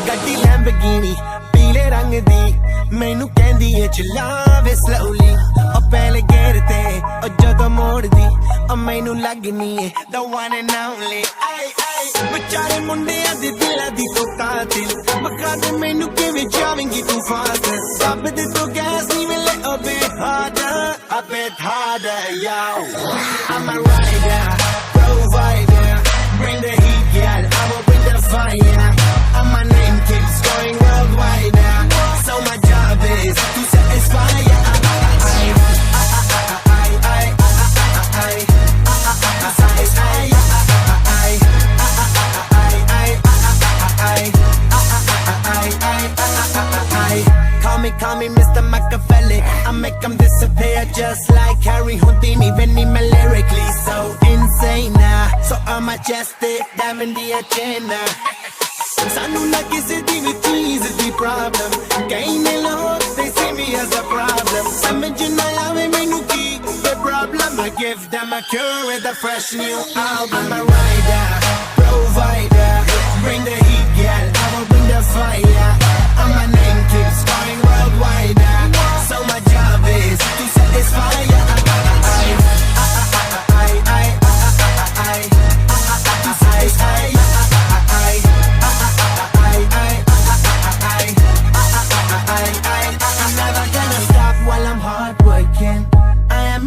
ਗੱਡੀ ਲੈਂਬਰਗਿਨੀ ਪੀਲੇ ਰੰਗ ਦੀ ਮੈਨੂੰ ਕਹਿੰਦੀ ਏ ਚਲਾਵੇ slowly ਉਹ ਪਹਿਲੇ ਗੇਰ ਤੇ ਉਹ ਜਦੋਂ ਮੋੜਦੀ ਉਹ ਮੈਨੂੰ ਲੱਗਨੀ ਏ the one and only ਆਈ ਆਈ ਵਿਚਾਰੇ ਮੁੰਡਿਆਂ ਦੇ ਦਿਲਾਂ ਦੀ ਤੂੰ ਕਾਤਿਲ ਮਖਾ ਦੇ ਮੈਨੂੰ ਕਿਵੇਂ ਜਾਵੇਂਗੀ ਤੂੰ ਫਾਸਟ ਸਭ ਦੇ ਤੋਂ ਗੈਸ ਨਹੀਂ ਮਿਲੇ a bit harder yo I'm a rider provider bring the heat girl I will bring the fire and my name keeps going worldwide so my job is to satisfy Call me Mr. Machiavelli I make them disappear just like Harry Houdini Benny me lyrically so insane so I'm majestic diamond the agenda Sanu na kisi di vi cheese di problem Kahin ne log they see me as a problem Samajh na aave mainu ki the problem I give them a cure with a fresh new album I'm a rider provider bring the heat girl I will bring the fire and my name keeps going worldwide so my job is to satisfy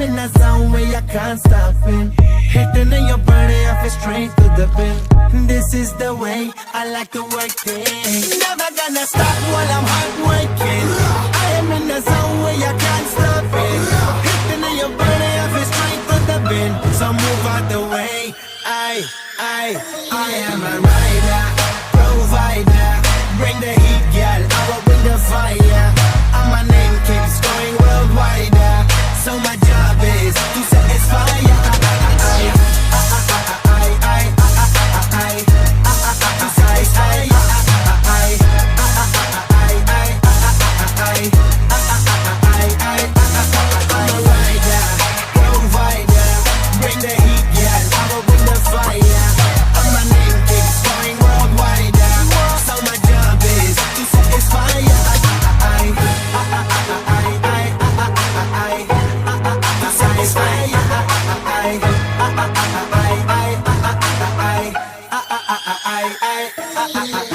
in a zone where you can't stop it Hitting in your body, I feel straight to the pin This is the way I like to work it Never gonna stop while I'm hard working I am in a zone where you can't stop it Hitting in your body, I feel straight to the pin So move out the way I am a rider, provider Bring the heat, girl, I will bring the fire And my name keeps going worldwide So my job is to satisfy I